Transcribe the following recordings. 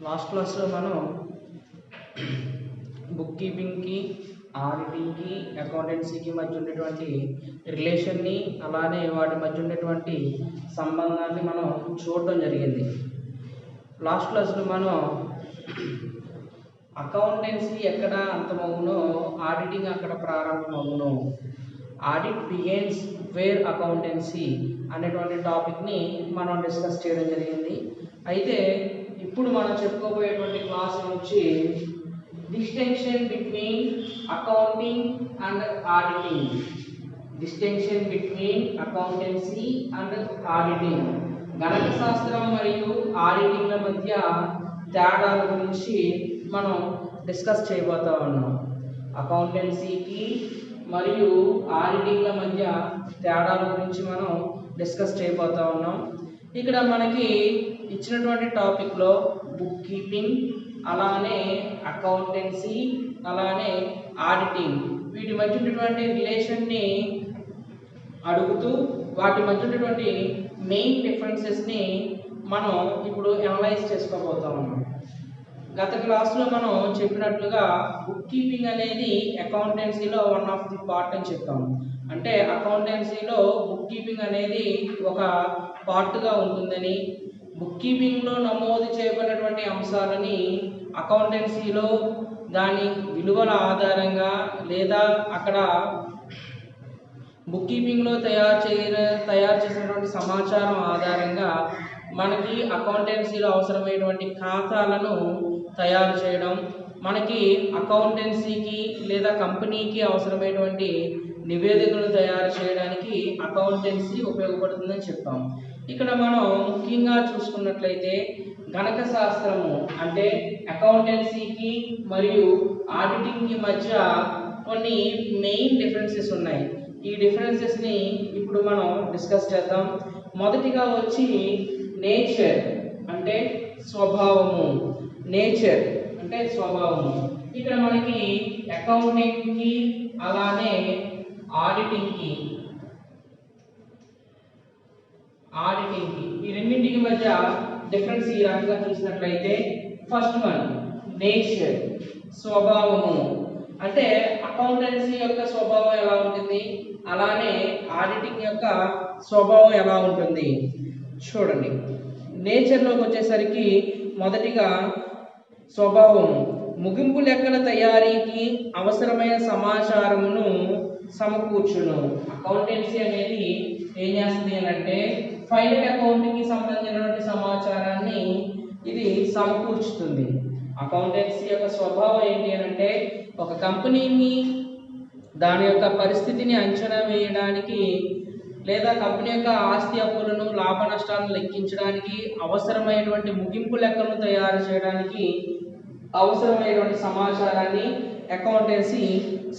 Last క్లాస్లో మనం book కీపింగ్కి, ఆడిటింగ్కి, అకౌంటెన్సీకి మధ్య ఉండేటువంటి రిలేషన్ని, అలానే వాటి మధ్య ఉండేటువంటి సంబంధాన్ని మనం చూడటం జరిగింది. లాస్ట్ క్లాస్లో మనం అకౌంటెన్సీ ఎక్కడ అంతమవునో ఆడిటింగ్ అక్కడ ప్రారంభమవును, ఆడిట్ బిగిన్స్ వేర్ అకౌంటెన్సీ అనేటువంటి టాపిక్ని మనం డిస్కస్ చేయడం జరిగింది. అయితే ఇప్పుడు మనం చెప్పుకోబోయేటువంటి క్లాస్ నుంచి distinction between accounting and auditing, distinction between accountancy and auditing, గణక శాస్త్రం మరియు ఆడిటింగ్ల మధ్య తేడాల గురించి మనం డిస్కస్ చేయబోతా ఉన్నాం. అకౌంటెన్సీకి మరియు ఆడిటింగ్ల మధ్య తేడాల గురించి మనం డిస్కస్ చేయబోతా ఉన్నాం. ఇక్కడ మనకి ఇచ్చినటువంటి టాపిక్లో బుక్ కీపింగ్, అలానే అకౌంటెన్సీ, అలానే ఆడిటింగ్, వీటి మధ్య ఉన్నటువంటి రిలేషన్ని అడుగుతూ వాటి మధ్య ఉన్నటువంటి మెయిన్ డిఫరెన్సెస్ని మనం ఇప్పుడు అనలైజ్ చేసుకోబోతా ఉన్నాం. గత క్లాస్లో మనం చెప్పినట్లుగా బుక్ కీపింగ్ అనేది అకౌంటెన్సీలో వన్ ఆఫ్ ది పార్ట్ అని చెప్పాము. అంటే అకౌంటెన్సీలో బుక్ కీపింగ్ అనేది ఒక పార్ట్గా ఉంటుందని, బుక్ కీపింగ్లో నమోదు చేయబడినటువంటి అంశాలని అకౌంటెన్సీలో దాని విలువల ఆధారంగా లేదా అక్కడ బుక్ కీపింగ్లో తయారు చేసినటువంటి సమాచారం ఆధారంగా మనకి అకౌంటెన్సీలో అవసరమైనటువంటి ఖాతాలను తయారు చేయడం, మనకి అకౌంటెన్సీకి లేదా కంపెనీకి అవసరమైనటువంటి నివేదికలు తయారు చేయడానికి అకౌంటెన్సీ ఉపయోగపడుతుందని చెప్పాం. ఇక్కడ మనం ముఖ్యంగా చూసుకున్నట్లయితే గణక శాస్త్రము అంటే అకౌంటెన్సీకి మరియు ఆడిటింగ్కి మధ్య కొన్ని మెయిన్ డిఫరెన్సెస్ ఉన్నాయి. ఈ డిఫరెన్సెస్ని ఇప్పుడు మనం డిస్కస్ చేద్దాం. మొదటిగా వచ్చి నేచర్ అంటే స్వభావము, నేచర్ అంటే స్వభావము. ఇక్కడ మనకి అకౌంటింగ్కి అలానే ఆడిటింగ్కి ఈ రెండింటికి మధ్య డిఫరెన్స్ ఈ రకంగా చూసినట్లయితే ఫస్ట్ వన్ నేచర్, స్వభావము. అంటే అకౌంటెన్సీ యొక్క స్వభావం ఎలా ఉంటుంది, అలానే ఆడిటింగ్ యొక్క స్వభావం ఎలా ఉంటుంది చూడండి. నేచర్లోకి వచ్చేసరికి మొదటిగా స్వభావం ముగింపు లెక్కల తయారీకి అవసరమైన సమాచారమును సమకూర్చును. అకౌంటెన్సీ అనేది ఏం చేస్తుంది అంటే ఫైనల్ అకౌంట్కి సంబంధించినటువంటి సమాచారాన్ని ఇది సమకూర్చుతుంది. అకౌంటెన్సీ యొక్క స్వభావం ఏంటి అంటే ఒక కంపెనీని దాని యొక్క పరిస్థితిని అంచనా వేయడానికి లేదా కంపెనీ యొక్క ఆస్తి అప్పులను, లాభ నష్టాలను లెక్కించడానికి అవసరమైనటువంటి ముగింపు లెక్కలను తయారు చేయడానికి అవసరమైనటువంటి సమాచారాన్ని అకౌంటెన్సీ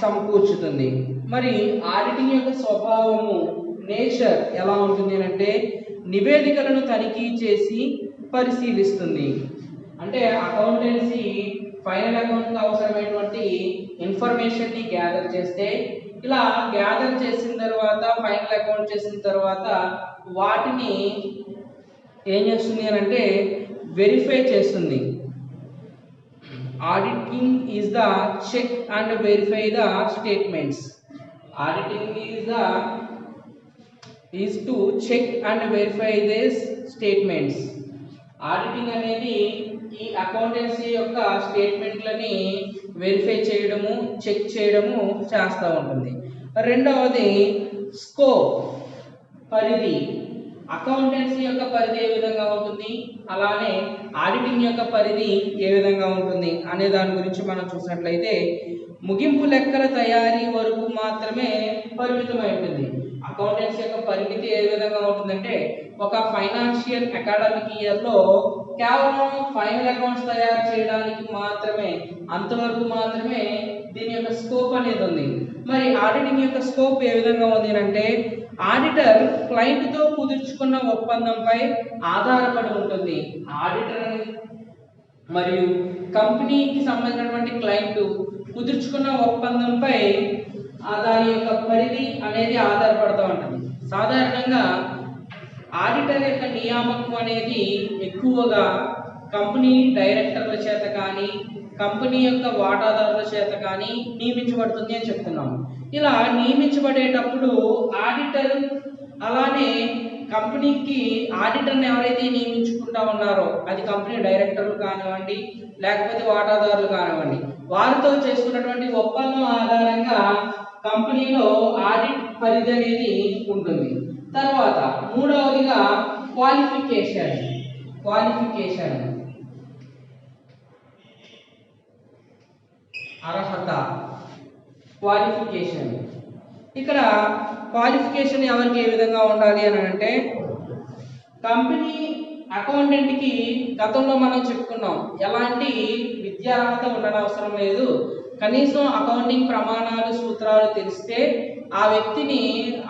సమకూర్చుతుంది. మరి ఆడిటింగ్ యొక్క స్వభావము నేచర్ ఎలా ఉంటుంది అంటే నివేదికలను తనిఖీ చేసి పరిశీలిస్తుంది. అంటే అకౌంటెన్సీ ఫైనల్ అకౌంట్కి అవసరమైనటువంటి ఇన్ఫర్మేషన్ని గ్యాదర్ చేస్తే, ఇలా గ్యాదర్ చేసిన తర్వాత ఫైనల్ అకౌంట్ చేసిన తర్వాత వాటిని ఏం చేస్తుంది అని అంటే వెరిఫై చేస్తుంది. Auditing is the check and verify the statements. Auditing is to check and verify this statements. Auditing అనేది ఈ అకౌంటెన్సీ యొక్క స్టేట్మెంట్లని వెరిఫై చేయడము, చెక్ చేయడము చేస్తూ ఉంటుంది. రెండవది స్కోప్, పరిధి. అకౌంటెన్సీ యొక్క పరిధి ఏ విధంగా ఉంటుంది, అలానే ఆడిటింగ్ యొక్క పరిధి ఏ విధంగా ఉంటుంది అనే దాని గురించి మనం చూసినట్లయితే ముగింపు లెక్కల తయారీ వరకు మాత్రమే పరిమితమై ఉంటుంది. అకౌంటెన్సీ యొక్క పరిమితి ఏ విధంగా ఉంటుందంటే ఒక ఫైనాన్షియల్ అకాడమిక్ ఇయర్లో కేవలం ఫైనల్ అకౌంట్స్ తయారు చేయడానికి మాత్రమే, అంతవరకు మాత్రమే దీని యొక్క స్కోప్ అనేది ఉంది. మరి ఆడిటింగ్ యొక్క స్కోప్ ఏ విధంగా ఉంది అంటే ఆడిటర్ క్లయింట్తో కుదుర్చుకున్న ఒప్పందంపై ఆధారపడి ఉంటుంది. ఆడిటర్ మరియు కంపెనీకి సంబంధించినటువంటి క్లయింట్ కుదుర్చుకున్న ఒప్పందంపై దాని యొక్క పరిధి అనేది ఆధారపడుతూ ఉంటుంది. సాధారణంగా ఆడిటర్ యొక్క నియామకం అనేది ఎక్కువగా కంపెనీ డైరెక్టర్ల చేత కానీ కంపెనీ యొక్క వాటాదారుల చేత కానీ నియమించబడుతుంది అని చెప్తున్నాం. ఇలా నియమించబడేటప్పుడు ఆడిటర్ అలానే కంపెనీకి ఆడిటర్ని ఎవరైతే నియమించుకుంటా ఉన్నారో అది కంపెనీ డైరెక్టర్లు కానివ్వండి లేకపోతే వాటాదారులు కానివ్వండి వారితో చేసుకున్నటువంటి ఒప్పందం ఆధారంగా కంపెనీలో ఆడిట్ పరిధి అనేది ఉంటుంది. తర్వాత మూడవదిగా క్వాలిఫికేషన్ అర్హత క్వాలిఫికేషన్. ఇక్కడ క్వాలిఫికేషన్ ఎవరికి ఏ విధంగా ఉండాలి అని అంటే కంపెనీ అకౌంటెంట్కి గతంలో మనం చెప్పుకున్నాం ఎలాంటి విద్యార్హత ఉండనవసరం లేదు, కనీసం అకౌంటింగ్ ప్రమాణాలు సూత్రాలు తెలిస్తే ఆ వ్యక్తిని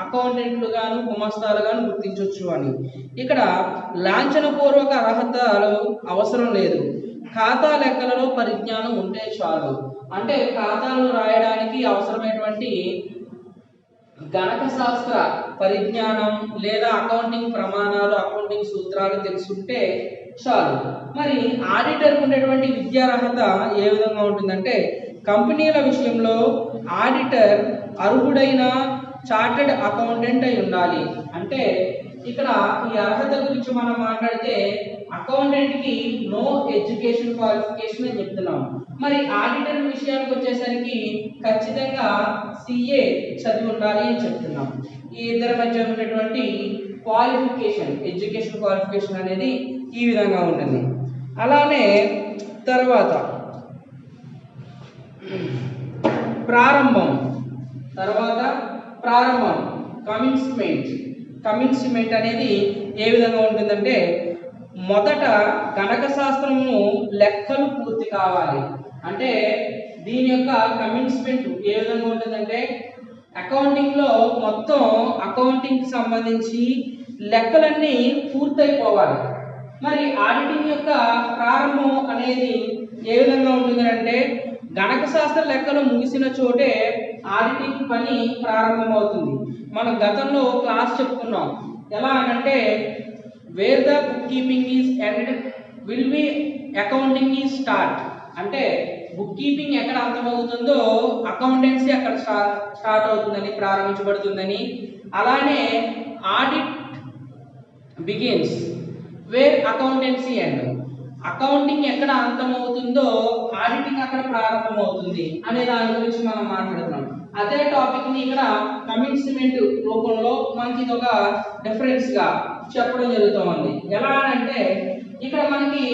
అకౌంటెంట్లుగాను గుమస్తాలుగాను గుర్తించవచ్చు అని. ఇక్కడ లాంఛనపూర్వక అర్హతలు అవసరం లేదు, ఖాతా లెక్కలలో పరిజ్ఞానం ఉంటే చాలు. అంటే ఖాతాలు రాయడానికి అవసరమైనటువంటి గణక శాస్త్ర పరిజ్ఞానం లేదా అకౌంటింగ్ ప్రమాణాలు అకౌంటింగ్ సూత్రాలు తెలుసుంటే చాలు. మరి ఆడిటర్ ఉండేటువంటి విద్యార్హత ఏ విధంగా ఉంటుందంటే కంపెనీల విషయంలో ఆడిటర్ అర్హుడైన చార్టెడ్ అకౌంటెంట్ అయి ఉండాలి. అంటే ఇక్కడ ఈ అర్హత గురించి మనం మాట్లాడితే అకౌంటెంట్కి నో ఎడ్యుకేషన్ క్వాలిఫికేషన్ అని చెప్తున్నాం. మరి ఆడిటర్ విషయానికి వచ్చేసరికి ఖచ్చితంగా సిఏ చదివి ఉండాలి అని చెప్తున్నాం. ఈ ఇద్దరి మధ్య ఉన్నటువంటి క్వాలిఫికేషన్ ఎడ్యుకేషన్ క్వాలిఫికేషన్ అనేది ఈ విధంగా ఉంటుంది. అలానే తర్వాత ప్రారంభం కమిన్స్మెంట్ అనేది ఏ విధంగా ఉంటుందంటే మొదట గణక శాస్త్రము లెక్కలు పూర్తి కావాలి. అంటే దీని యొక్క కమిన్స్మెంట్ ఏ విధంగా ఉంటుందంటే అకౌంటింగ్లో మొత్తం అకౌంటింగ్కి సంబంధించి లెక్కలన్నీ పూర్తయిపోవాలి. మరి ఆడిటింగ్ యొక్క ప్రారంభం అనేది ఏ విధంగా ఉంటుంది అంటే గణక శాస్త్ర లెక్కలు ముగిసిన చోటే ఆడిటింగ్ పని ప్రారంభమవుతుంది. మనం గతంలో క్లాస్ చెప్పుకున్నాం ఎలా అంటే where the bookkeeping is end will be accounting is start. అంటే బుక్ కీపింగ్ ఎక్కడ అంతమవుతుందో అకౌంటెన్సీ అక్కడ స్టార్ట్ అవుతుందని ప్రారంభించబడుతుందని. అలానే audit begins where accountancy end. Accounting ఎక్కడ అంతమవుతుందో ఆడిటింగ్ అక్కడ ప్రారంభమవుతుంది అనే దాని గురించి మనం మాట్లాడుతున్నాం. అదే టాపిక్ ని ఇక్కడ కమిన్స్మెంట్ రూపంలో మనకి ఇది ఒక డిఫరెన్స్ గా చెప్పడం జరుగుతుంది. ఎలా అంటే ఇక్కడ మనకి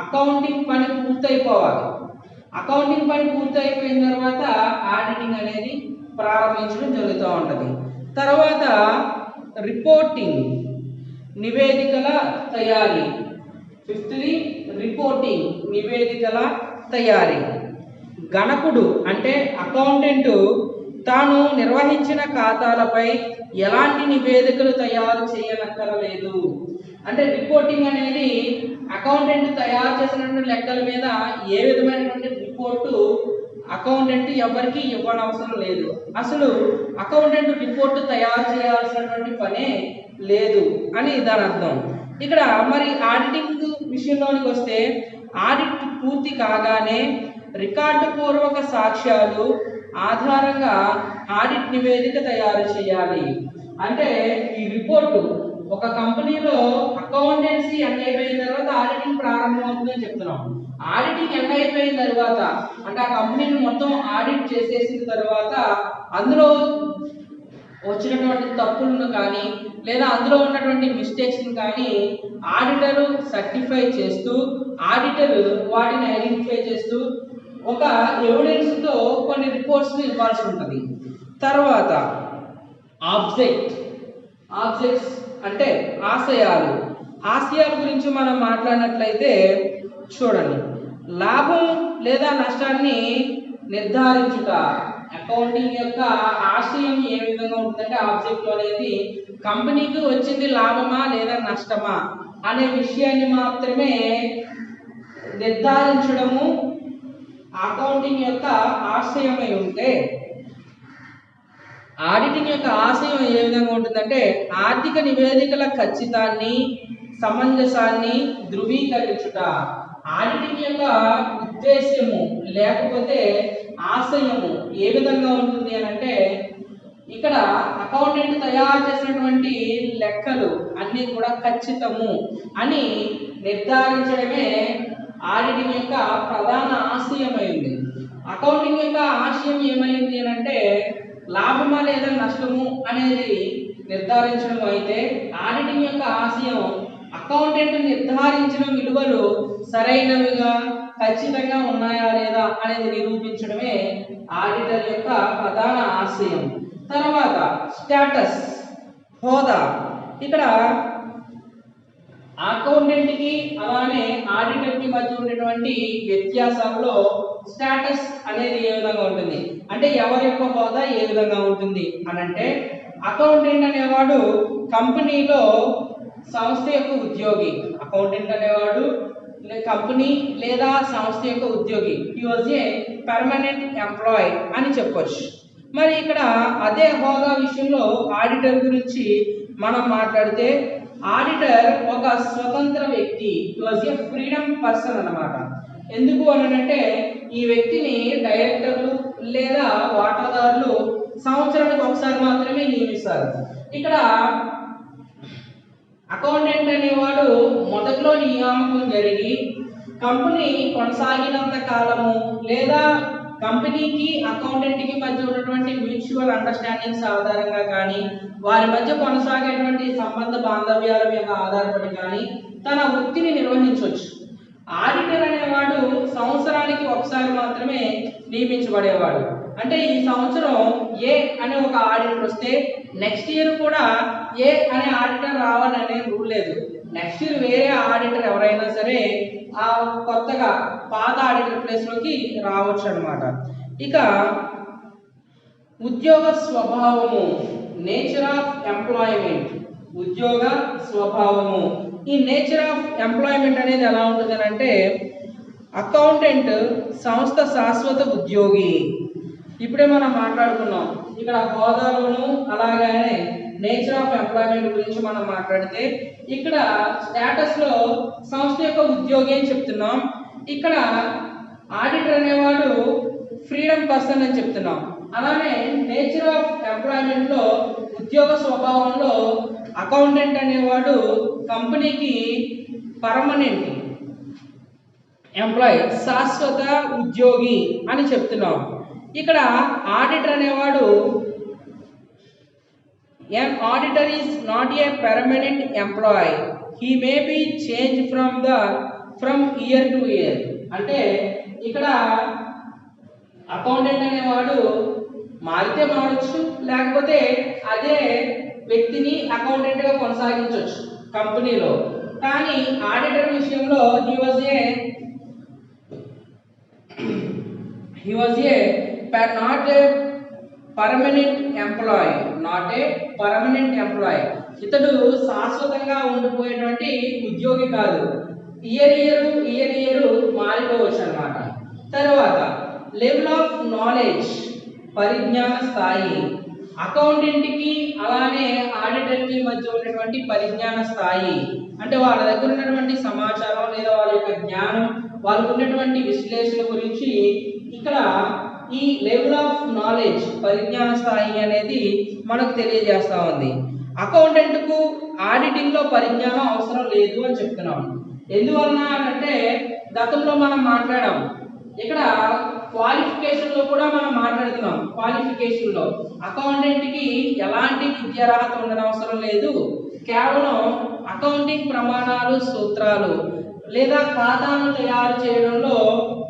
అకౌంటింగ్ పని పూర్తయిపోవాలి. అకౌంటింగ్ పని పూర్తయిపోయిన తర్వాత ఆడిటింగ్ అనేది ప్రారంభించడం జరుగుతూ ఉంటుంది. తర్వాత రిపోర్టింగ్ నివేదికల తయారీ. ఫిఫ్త్ది రిపోర్టింగ్ నివేదికల తయారీ. గణకుడు అంటే అకౌంటెంట్ తాను నిర్వహించిన ఖాతాలపై ఎలాంటి నివేదికలు తయారు చేయనక్కర్లేదు. అంటే రిపోర్టింగ్ అనేది అకౌంటెంట్ తయారు చేసినటువంటి లెక్కల మీద ఏ విధమైనటువంటి రిపోర్టు అకౌంటెంట్ ఎవరికి ఇవ్వనవసరం లేదు. అసలు అకౌంటెంట్ రిపోర్టు తయారు చేయాల్సినటువంటి పనే లేదు అని దాని అర్థం. ఇక్కడ మరి ఆడిటింగ్ విషయంలోనికి వస్తే ఆడిట్ పూర్తి కాగానే రికార్డు పూర్వక సాక్ష్యాలు ఆధారంగా ఆడిట్ నివేదిక తయారు చేయాలి. అంటే ఈ రిపోర్టు ఒక కంపెనీలో అకౌంటెన్సీ ఎండ్ అయిపోయిన తర్వాత ఆడిటింగ్ ప్రారంభమవుతుందని చెప్తున్నాం. ఆడిటింగ్ ఎండ్ అయిపోయిన తర్వాత అంటే ఆ కంపెనీని మొత్తం ఆడిట్ చేసేసిన తర్వాత అందులో వచ్చినటువంటి తప్పులను కానీ లేదా అందులో ఉన్నటువంటి మిస్టేక్స్ని కానీ ఆడిటర్ సర్టిఫై చేస్తూ ఆడిటర్ వాటిని ఐడెంటిఫై చేస్తూ ఒక ఎవిడెన్స్తో కొన్ని రిపోర్ట్స్ని ఇవ్వాల్సి ఉంటుంది. తర్వాత ఆబ్జెక్ట్స్ అంటే ఆశయాల గురించి మనం మాట్లాడినట్లయితే చూడండి, లాభం లేదా నష్టాన్ని నిర్ధారించుట. అకౌంటింగ్ యొక్క ఆశయం ఏ విధంగా ఉంటుందంటే ఆబ్జెక్ట్ అనేది కంపెనీకి వచ్చింది లాభమా లేదా నష్టమా అనే విషయాన్ని మాత్రమే నిర్ధారించడము అకౌంటింగ్ యొక్క ఆశయమై ఉంటే, ఆడిటింగ్ యొక్క ఆశయం ఏ విధంగా ఉంటుందంటే ఆర్థిక నివేదికల ఖచ్చితాన్ని సమంజసాన్ని ధృవీకరించుట. ఆడిటింగ్ యొక్క ఉద్దేశ్యము లేకపోతే ఆశయము ఏ విధంగా ఉంటుంది అని అంటే, ఇక్కడ అకౌంటెంట్ తయారు చేసినటువంటి లెక్కలు అన్నీ కూడా ఖచ్చితము అని నిర్ధారించడమే ఆడిటింగ్ యొక్క ప్రధాన ఆశయమైంది. అకౌంటింగ్ యొక్క ఆశయం ఏమైంది అని అంటే లాభమా లేదా నష్టము అనేది నిర్ధారించడం అయితే, ఆడిటింగ్ యొక్క ఆశయం అకౌంటెంట్ నిర్ధారించిన విలువలు సరైనవిగా ఖచ్చితంగా ఉన్నాయా లేదా అనేది నిరూపించడమే ఆడిటర్ యొక్క ప్రధాన ఆశయం. తర్వాత స్టేటస్, హోదా. ఇక్కడ అకౌంటెంట్ కి అలానే ఆడిటర్ కి మధ్య ఉన్నటువంటి వ్యత్యాసాల్లో స్టేటస్ అనేది ఏ విధంగా ఉంటుంది అంటే ఎవరి యొక్క హోదా ఏ విధంగా ఉంటుంది అని అంటే, అకౌంటెంట్ అనేవాడు కంపెనీలో సంస్థ యొక్క ఉద్యోగి. అకౌంటెంట్ అనేవాడు కంపెనీ లేదా సంస్థ యొక్క ఉద్యోగి. He was a permanent employee అని చెప్పొచ్చు. మరి ఇక్కడ అదే హోదా విషయంలో ఆడిటర్ గురించి మనం మాట్లాడితే, ఆడిటర్ ఒక స్వతంత్ర వ్యక్తి. హి వాజ్ ఏ ఫ్రీడమ్ పర్సన్ అన్నమాట. ఎందుకు అనంటే ఈ వ్యక్తిని డైరెక్టర్లు లేదా వాటాదారులు సంవత్సరానికి ఒకసారి మాత్రమే నియమిస్తారు. ఇక్కడ అకౌంటెంట్ అనేవాడు మొదట్లో నియామకం జరిగి కంపెనీ కొనసాగినంత కాలము లేదా కంపెనీకి అకౌంటెంట్కి మధ్య ఉన్నటువంటి మ్యూచువల్ అండర్స్టాండింగ్స్ ఆధారంగా కానీ వారి మధ్య కొనసాగేటువంటి సంబంధ బాంధవ్యాల మీద ఆధారపడి కానీ తన వృత్తిని నిర్వహించవచ్చు. ఆడిటర్ అనేవాడు సంవత్సరానికి ఒకసారి మాత్రమే నియమించబడేవాడు. అంటే ఈ సంవత్సరం ఏ అనే ఒక ఆడిటర్ వస్తే నెక్స్ట్ ఇయర్ కూడా ఏ అనే ఆడిటర్ రావాలనే రూల్ లేదు. నెక్స్ట్ ఇయర్ వేరే ఆడిటర్ ఎవరైనా సరే ఆ కొత్తగా పాత ఆడిటర్ ప్లేస్లోకి రావచ్చు అన్నమాట. ఇక ఉద్యోగ స్వభావము, నేచర్ ఆఫ్ ఎంప్లాయ్మెంట్. ఉద్యోగ స్వభావము, ఈ నేచర్ ఆఫ్ ఎంప్లాయ్మెంట్ అనేది ఎలా ఉంటుంది అంటే, అకౌంటెంట్ సంస్థ శాశ్వత ఉద్యోగి. ఇప్పుడే మనం మాట్లాడుకున్నాం. ఇక్కడ హోదాలోను అలాగే నేచర్ ఆఫ్ ఎంప్లాయ్మెంట్ గురించి మనం మాట్లాడితే, ఇక్కడ స్టేటస్ లో సంస్థ యొక్క ఉద్యోగి అని చెప్తున్నాం. ఇక్కడ ఆడిటర్ అనేవాడు ఫ్రీడమ్ పర్సన్ అని చెప్తున్నాం. అలానే నేచర్ ఆఫ్ ఎంప్లాయ్మెంట్ లో ఉద్యోగ స్వభావంలో అకౌంటెంట్ అనేవాడు కంపెనీకి పర్మనెంట్ ఎంప్లాయ్, శాశ్వత ఉద్యోగి అని చెప్తున్నాం. ఇక్కడ ఆడిటర్ అనేవాడు an auditor is not a permanent employee, he may be changed from year to year. అంటే ఇక్కడ అకౌంటెంట్ అనేవాడు మారితే మారచ్చు, లేకపోతే అదే వ్యక్తిని అకౌంటెంట్ గా కొనసాగించవచ్చు కంపెనీలో. కానీ ఆడిటర్ విషయంలో he was not a permanent employee, not a permanent employee. ఇతడు శాశ్వతంగా ఉండిపోయేటువంటి ఉద్యోగి కాదు. ఇయర్ మారిపోవచ్చు అన్నమాట. తర్వాత లెవెల్ ఆఫ్ నాలెడ్జ్, పరిజ్ఞాన స్థాయి. అకౌంటెంట్ కి అలానే ఆడిటర్ కి మధ్య ఉన్నటువంటి పరిజ్ఞాన స్థాయి అంటే వాళ్ళ దగ్గర ఉన్నటువంటి సమాచారం లేదా వాళ్ళ యొక్క జ్ఞానం, వాళ్ళకు ఉన్నటువంటి విశ్లేషణ గురించి ఇక్కడ ఈ లెవెల్ ఆఫ్ నాలెడ్జ్, పరిజ్ఞాన స్థాయి అనేది మనకు తెలియజేస్తా ఉంది. అకౌంటెంట్ కు ఆడిటింగ్ లో పరిజ్ఞానం అవసరం లేదు అని చెప్తున్నాం. ఎందువలన అంటే గతంలో మనం మాట్లాడాం. ఇక్కడ క్వాలిఫికేషన్ లో కూడా మనం మాట్లాడుతున్నాం. క్వాలిఫికేషన్ లో అకౌంటెంట్ కి ఎలాంటి విద్యార్హత ఉండనవసరం లేదు. కేవలం అకౌంటింగ్ ప్రమాణాలు, సూత్రాలు లేదా ఖాతాను తయారు చేయడంలో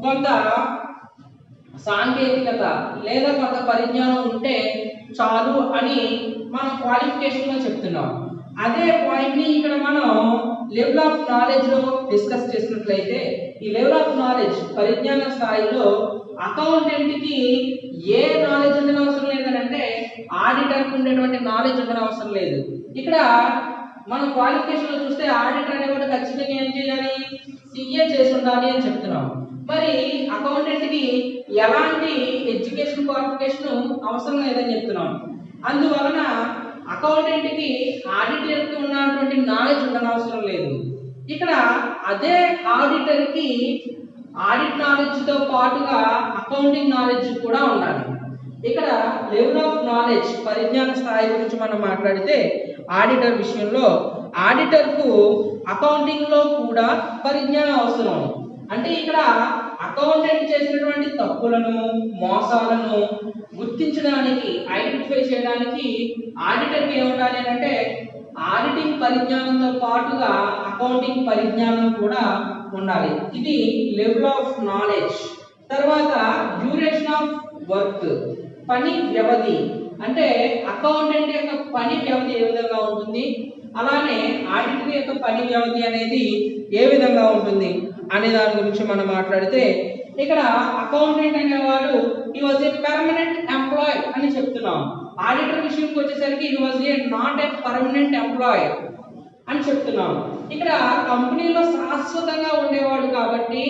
కొంత సాంకేతికత లేదా కొంత పరిజ్ఞానం ఉంటే చాలు అని మనం క్వాలిఫికేషన్ లో చెప్తున్నాం. అదే పాయింట్ ని ఇక్కడ మనం లెవెల్ ఆఫ్ నాలెడ్జ్ లో డిస్కస్ చేసినట్లయితే, ఈ లెవెల్ ఆఫ్ నాలెడ్జ్, పరిజ్ఞాన స్థాయిలో అకౌంటెంట్ కి ఏ నాలెడ్జ్ ఉండడం అవసరం లేదంటే ఆడిటర్ కు ఉండేటువంటి నాలెడ్జ్ ఉండడం అవసరం లేదు. ఇక్కడ మనం క్వాలిఫికేషన్ లో చూస్తే ఆడిటర్ అనేవాడు ఖచ్చితంగా ఏం చేయాలి, సిఏ చేసి ఉండాలి అని చెప్తున్నాం. మరి అకౌంటెంట్ కి ఎలాంటి ఎడ్యుకేషన్ క్వాలిఫికేషన్ అవసరం లేదని చెప్తున్నాం. అందువలన అకౌంటెంట్ కి ఆడిటర్ కి ఉన్నటువంటి నాలెడ్జ్ ఉండనవసరం లేదు. ఇక్కడ అదే ఆడిటర్కి ఆడిట్ నాలెడ్జ్తో పాటుగా అకౌంటింగ్ నాలెడ్జ్ కూడా ఉండాలి. ఇక్కడ లెవెల్ ఆఫ్ నాలెడ్జ్ పరిజ్ఞాన స్థాయి గురించి మనం మాట్లాడితే ఆడిటర్ విషయంలో ఆడిటర్కు అకౌంటింగ్లో కూడా పరిజ్ఞానం అవసరం. అంటే ఇక్కడ అకౌంటెంట్ చేసినటువంటి తప్పులను మోసాలను గుర్తించడానికి ఐడెంటిఫై చేయడానికి ఆడిటర్కి ఏముండాలి అంటే ఆడిటింగ్ పరిజ్ఞానంతో పాటుగా అకౌంటింగ్ పరిజ్ఞానం కూడా ఉండాలి. ఇది లెవెల్ ఆఫ్ నాలెడ్జ్. తర్వాత డ్యూరేషన్ ఆఫ్ వర్క్ పని వ్యవధి అంటే అకౌంటెంట్ యొక్క పని వ్యవధి ఏ విధంగా ఉంటుంది, అలానే ఆడిటర్ యొక్క పని వ్యవధి అనేది ఏ విధంగా ఉంటుంది అనే దాని గురించి మనం మాట్లాడితే ఇక్కడ అకౌంటెంట్ అనేవాడు he was a permanent employee అని చెప్తున్నాం. ఆడిటర్ విషయంకి వచ్చేసరికి he was a not a permanent employee అని చెప్తున్నాం. ఇక్కడ కంపెనీలో శాశ్వతంగా ఉండేవాడు కాబట్టి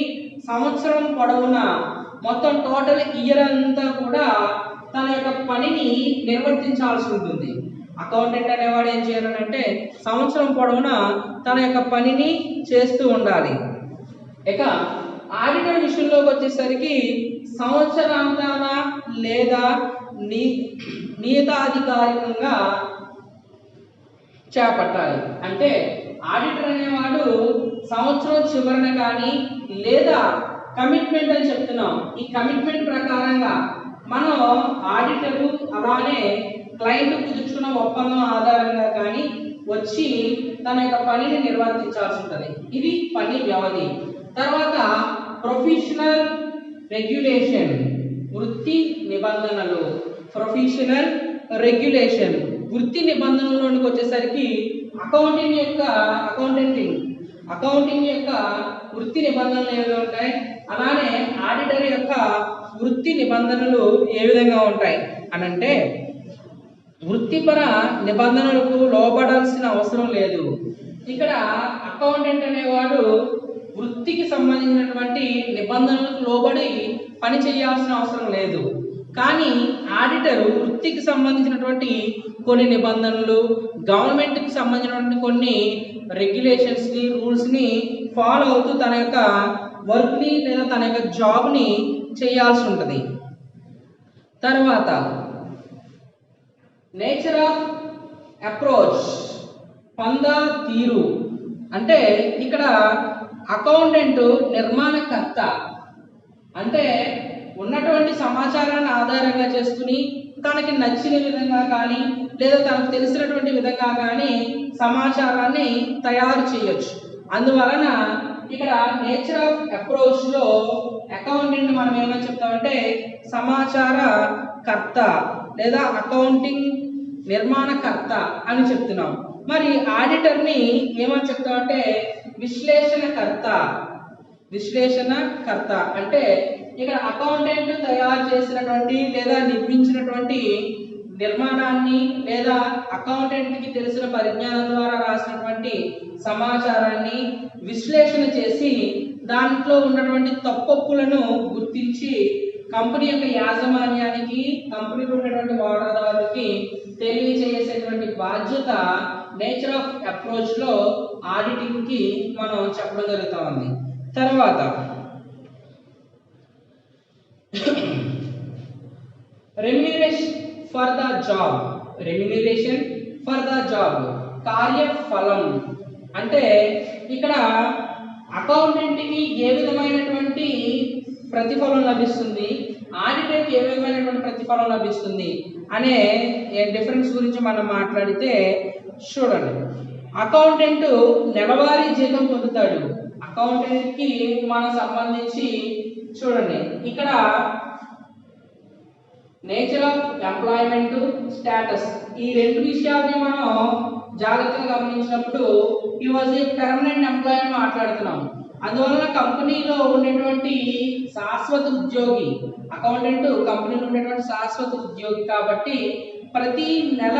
సంవత్సరం పొడవునా మొత్తం టోటల్ ఇయర్ అంతా కూడా తన యొక్క పనిని నిర్వర్తించాల్సి ఉంటుంది. అకౌంటెంట్ అనేవాడు ఏం చేయాలంటే సంవత్సరం పొడవునా తన యొక్క పనిని చేస్తూ ఉండాలి. ఇక ఆడిటర్ విషయంలోకి వచ్చేసరికి సంవత్సరాంతాన లేదా నియతాధికారికంగా చేపట్టాలి. అంటే ఆడిటర్ అనేవాడు సంవత్సరం చివరన కానీ లేదా కమిట్మెంట్ అని చెప్తున్నాం. ఈ కమిట్మెంట్ ప్రకారంగా మనం ఆడిటరు అలానే క్లయింట్ కుదుర్చుకున్న ఒప్పందం ఆధారంగా కానీ వచ్చి తన యొక్క పనిని నిర్వర్తించాల్సి ఉంటుంది. ఇది పని వ్యవధి. తర్వాత ప్రొఫెషనల్ రెగ్యులేషన్ వృత్తి నిబంధనలు. ప్రొఫెషనల్ రెగ్యులేషన్ వృత్తి నిబంధనలోనికి వచ్చేసరికి అకౌంటింగ్ యొక్క వృత్తి నిబంధనలు ఏవి ఉంటాయి, అలానే ఆడిటర్ యొక్క వృత్తి నిబంధనలు ఏ విధంగా ఉంటాయి అనంటే వృత్తిపర నిబంధనలకు లోబడాల్సిన అవసరం లేదు. ఇక్కడ అకౌంటెంట్ అనేవాడు వృత్తికి సంబంధించినటువంటి నిబంధనలకు లోబడి పని చేయాల్సిన అవసరం లేదు. కానీ ఆడిటర్ వృత్తికి సంబంధించినటువంటి కొన్ని నిబంధనలు గవర్నమెంట్కి సంబంధించినటువంటి కొన్ని రెగ్యులేషన్స్ని రూల్స్ని ఫాలో అవుతూ తన యొక్క వర్క్ని లేదా తన యొక్క జాబ్ని చేయాల్సి ఉంటుంది. తర్వాత నేచర్ ఆఫ్ అప్రోచ్ పందా తీరు అంటే ఇక్కడ అకౌంటెంట్ నిర్మాణకర్త అంటే ఉన్నటువంటి సమాచారాన్ని ఆధారంగా చేసుకుని తనకి నచ్చిన విధంగా కానీ లేదా తనకు తెలిసినటువంటి విధంగా కానీ సమాచారాన్ని తయారు చేయొచ్చు. అందువలన ఇక్కడ నేచర్ ఆఫ్ అప్రోచ్లో అకౌంటెంట్ మనం ఏమని చెప్తామంటే సమాచార కర్త లేదా అకౌంటింగ్ నిర్మాణకర్త అని చెప్తున్నాం. మరి ఆడిటర్ని ఏమని చెప్తామంటే విశ్లేషణకర్త అంటే ఇక్కడ అకౌంటెంట్ తయారు చేసినటువంటి లేదా నిర్మించినటువంటి నిర్మాణాన్ని లేదా అకౌంటెంట్కి తెలిసిన పరిజ్ఞానం ద్వారా రాసినటువంటి సమాచారాన్ని విశ్లేషణ చేసి దాంట్లో ఉన్నటువంటి తప్పొప్పులను గుర్తించి కంపెనీ యొక్క యాజమాన్యానికి కంపెనీలో ఉన్నటువంటి వాటాదారులకి తెలియజేసేటువంటి బాధ్యత నేచర్ ఆఫ్ అప్రోచ్లో ఆడిటింగ్కి మనం చెప్పడం జరుగుతూ ఉంది. తర్వాత రెమ్యూనరేషన్ ఫర్ ద జాబ్ కార్యఫలం అంటే ఇక్కడ అకౌంటెంట్కి ఏ విధమైనటువంటి ప్రతిఫలం లభిస్తుంది, ఆడిటర్కి ఏ విధమైనటువంటి ప్రతిఫలం లభిస్తుంది అనే డిఫరెన్స్ గురించి మనం మాట్లాడితే చూడండి. అకౌంటెంట్ నెలవారీ జీతం పొందుతాడు. అకౌంటెంట్కి మనం సంబంధించి చూడండి ఇక్కడ నేచర్ ఆఫ్ ఎంప్లాయ్మెంట్ స్టేటస్ ఈ రెండు విషయాలని మనం జాగ్రత్తగా గమనించినప్పుడు ఈ వాజ్ ఏ పర్మనెంట్ ఎంప్లాయ్ అని మాట్లాడుతున్నాం. అందువలన కంపెనీలో ఉండేటువంటి శాశ్వత ఉద్యోగి అకౌంటెంట్ కంపెనీలో ఉండేటువంటి శాశ్వత ఉద్యోగి కాబట్టి ప్రతి నెల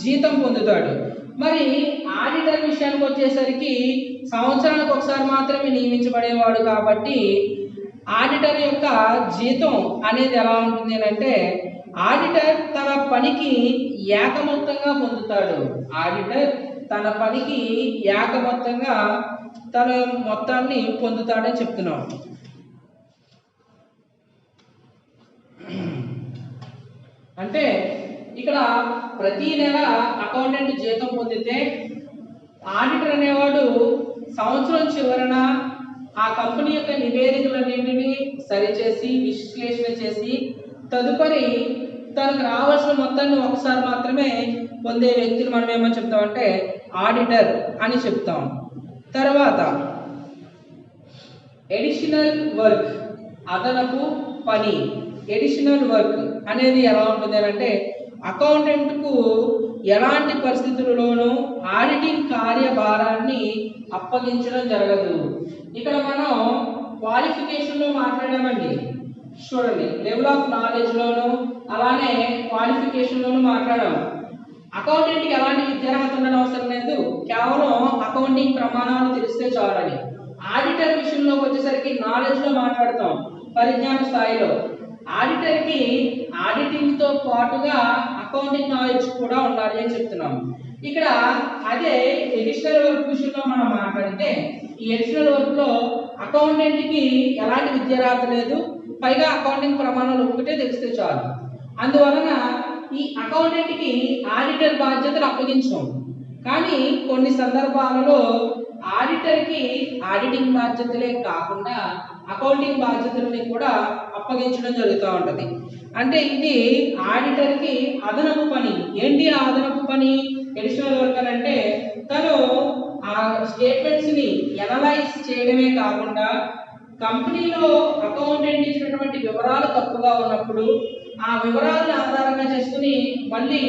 జీతం పొందుతాడు. మరి ఆడిటర్ విషయానికి వచ్చేసరికి సంవత్సరానికి ఒకసారి మాత్రమే నియమించబడేవాడు కాబట్టి ఆడిటర్ యొక్క జీతం అనేది ఎలా ఉంటుంది అంటే ఆడిటర్ తన పనికి ఏకమొత్తంగా పొందుతాడు. ఆడిటర్ తన పనికి ఏకమొత్తంగా తన మొత్తాన్ని పొందుతాడని చెప్తున్నాం. అంటే ఇక్కడ ప్రతి నెల అకౌంటెంట్ జీతం పొందితే ఆడిటర్ అనేవాడు సంవత్సరం చివరన ఆ కంపెనీ యొక్క నివేదికలన్నింటినీ సరిచేసి విశ్లేషణ చేసి తదుపరి తనకు రావాల్సిన మొత్తాన్ని ఒకసారి మాత్రమే పొందే వ్యక్తిని మనం ఏమని చెప్తామంటే ఆడిటర్ అని చెప్తాం. తర్వాత ఎడిషనల్ వర్క్, అదనపు పని. ఎడిషనల్ వర్క్ అనేది ఎలా ఉంటుంది అంటే అకౌంటెంట్కు ఎలాంటి పరిస్థితులలోనూ ఆడిటింగ్ కార్యభారాన్ని అప్పగించడం జరగదు. ఇక్కడ మనం క్వాలిఫికేషన్లో మాట్లాడామండి, చూడండి, లెవెల్ ఆఫ్ నాలెడ్జ్లోను అలానే క్వాలిఫికేషన్లోను మాట్లాడాము. అకౌంటెంట్కి ఎలాంటి విద్యార్హత ఉండడం అవసరం లేదు, కేవలం అకౌంటింగ్ ప్రమాణాలు తెలిస్తే చాలని. ఆడిటర్ విషయంలోకి వచ్చేసరికి నాలెడ్జ్లో మాట్లాడతాం, పరిజ్ఞాన స్థాయిలో. ఆడిటర్కి ఆడిటింగ్తో పాటుగా అకౌంటింగ్ నాలెడ్జ్ కూడా ఉండాలి అని చెప్తున్నాం. ఇక్కడ అదే ఎడిషనల్ వర్క్ విషయంలో మనం మాట్లాడితే ఈ ఎడిషనల్ వర్క్లో అకౌంటెంట్కి ఎలాంటి విద్యార్హత లేదు, పైగా అకౌంటింగ్ ప్రమాణాలు ఒకటే తెలిస్తే చాలు. అందువలన ఈ అకౌంటెంట్కి ఆడిటర్ బాధ్యతలు అప్పగించాం. కానీ కొన్ని సందర్భాలలో ఆడిటర్కి ఆడిటింగ్ బాధ్యతలే కాకుండా అకౌంటింగ్ బాధ్యతలని కూడా అప్పగించడం జరుగుతూ ఉంటుంది. అంటే ఇది ఆడిటర్కి అదనపు పని. ఏంటి ఆ అదనపు పని? ఎడిషనల్ వర్క్ అని అంటే తను ఆ స్టేట్మెంట్స్ని ఎనలైజ్ చేయడమే కాకుండా కంపెనీలో అకౌంటెంట్ ఇచ్చినటువంటి వివరాలు తప్పుగా ఉన్నప్పుడు ఆ వివరాలను ఆధారంగా చేసుకుని మళ్ళీ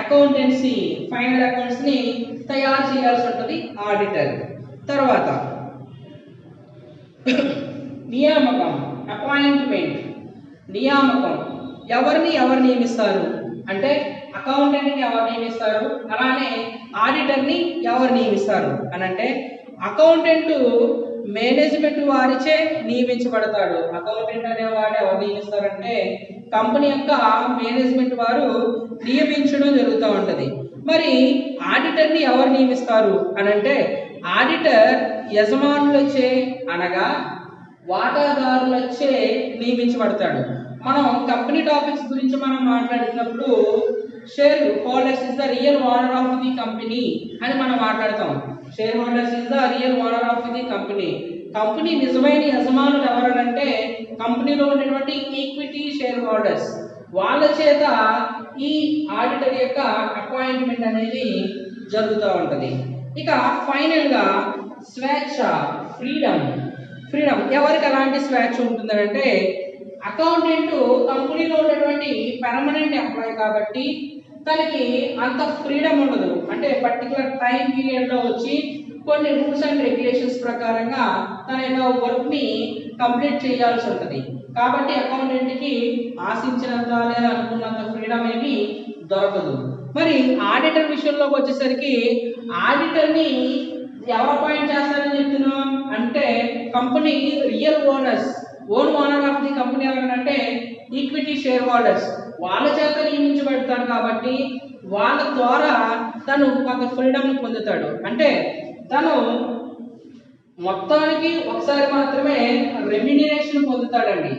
అకౌంటెన్సీ ఫైనల్ అకౌంట్స్ని తయారు చేయాల్సి ఉంటుంది ఆడిటర్. తర్వాత నియామకం, అపాయింట్మెంట్. నియామకం, ఎవరు నియమిస్తారు అంటే అకౌంటెంట్ని ఎవరు నియమిస్తారు, అలానే ఆడిటర్ని ఎవరు నియమిస్తారు అని అంటే అకౌంటెంట్ మేనేజ్మెంట్ వారిచే నియమించబడతాడు. అకౌంటెంట్ అనేవాడు ఎవరు నియమిస్తారంటే కంపెనీ యొక్క మేనేజ్మెంట్ వారు నియమించడం జరుగుతూ ఉంటుంది. మరి ఆడిటర్ని ఎవరు నియమిస్తారు అని అంటే ఆడిటర్ యజమానులచే అనగా వాటాదారులచే నియమించబడతాడు. మనం కంపెనీ టాపిక్స్ గురించి మనం మాట్లాడుతున్నప్పుడు share holders is the real owner of the company అని మనం మాట్లాడతాం. Share holders is the real owner of the company. Company నిజమైన యజమానులు ఎవరనంటే కంపెనీలో ఉన్నటువంటి ఈక్విటీ షేర్ హోల్డర్స్. వాళ్ళ చేత ఈ ఆడిటర్ యొక్క అపాయింట్మెంట్ అనేది జరుగుతూ ఉంటుంది. ఇక ఫైనల్గా స్వేచ్ఛ, ఫ్రీడమ్. ఎవరికి ఎలాంటి స్వేచ్ఛ ఉంటుందంటే అకౌంటెంట్ కంపెనీలో ఉన్నటువంటి పర్మనెంట్ ఎంప్లాయీ కాబట్టి తనకి అంత ఫ్రీడమ్ ఉండదు. అంటే పర్టికులర్ టైం పీరియడ్లో వచ్చి కొన్ని రూల్స్ అండ్ రెగ్యులేషన్స్ ప్రకారంగా తన యొక్క వర్క్ని కంప్లీట్ చేయాల్సి ఉంటుంది. కాబట్టి అకౌంటెంట్కి ఆశించినంత లేదా అనుకున్నంత ఫ్రీడమ్ ఏమి దొరకదు. మరి ఆడిటర్ విషయంలోకి వచ్చేసరికి ఆడిటర్ని ఎవరు అపాయింట్ చేస్తారని చెప్తున్నాం అంటే company real owners, own owner of the company ఎవరంటే ఈక్విటీ షేర్ హోల్డర్స్. వాళ్ళ చేత నియమించబడతాడు కాబట్టి వాళ్ళ ద్వారా తను కొంత ఫ్రీడమ్ని పొందుతాడు. అంటే తను మొత్తానికి ఒకసారి మాత్రమే రెమ్యూనరేషన్ పొందుతాడండి.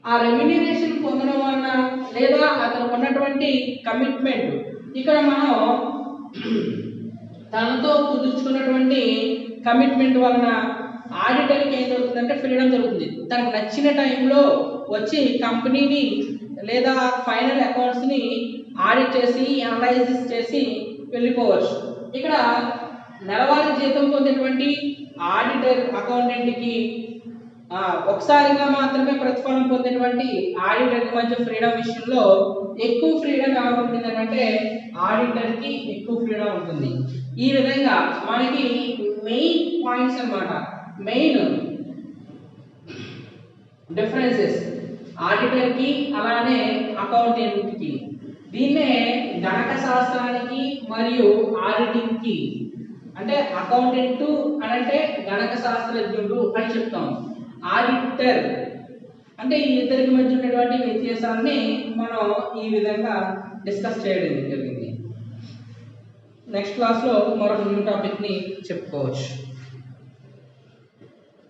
ఆ రెమ్యూనరేషన్ పొందడం వలన లేదా అతను ఉన్నటువంటి కమిట్మెంట్, ఇక్కడ మనం తనతో కుదుర్చుకున్నటువంటి కమిట్మెంట్ వలన ఆడిటర్కి ఏం జరుగుతుందంటే ఫ్రీడమ్ జరుగుతుంది. తనకు నచ్చిన టైంలో వచ్చి కంపెనీని లేదా ఫైనల్ అకౌంట్స్ని ఆడిట్ చేసి అనలైసిస్ చేసి వెళ్ళిపోవచ్చు. ఇక్కడ నెలవారీ జీతం పొందేటువంటి ఆడిటర్ అకౌంటెంట్కి ఒకసారిగా మాత్రమే ప్రతిఫలం పొందేటువంటి ఆడిటర్కి మధ్య ఫ్రీడమ్ విషయంలో ఎక్కువ ఫ్రీడమ్ ఎవరు ఉంటుందంటే ఆడిటర్కి ఎక్కువ ఫ్రీడమ్ ఉంటుంది. ఈ విధంగా మనకి మెయిన్ పాయింట్స్ అన్నమాట, మెయిన్ డిఫరెన్సెస్ ఆడిటర్కి అలానే అకౌంటెంట్కి. దీన్నే గణక శాస్త్రానికి మరియు ఆడిటింగ్కి, అంటే అకౌంటెంట్ అని అంటే గణక శాస్త్రజ్ఞుడు అని చెప్తాం, ఆడిటర్ అంటే ఈ ఇద్దరికి మధ్య ఉన్నటువంటి వ్యత్యాసాన్ని మనం ఈ విధంగా డిస్కస్ చేయడం జరిగింది. నెక్స్ట్ క్లాస్లో మరొక న్యూ టాపిక్ని చెప్పుకోవచ్చు.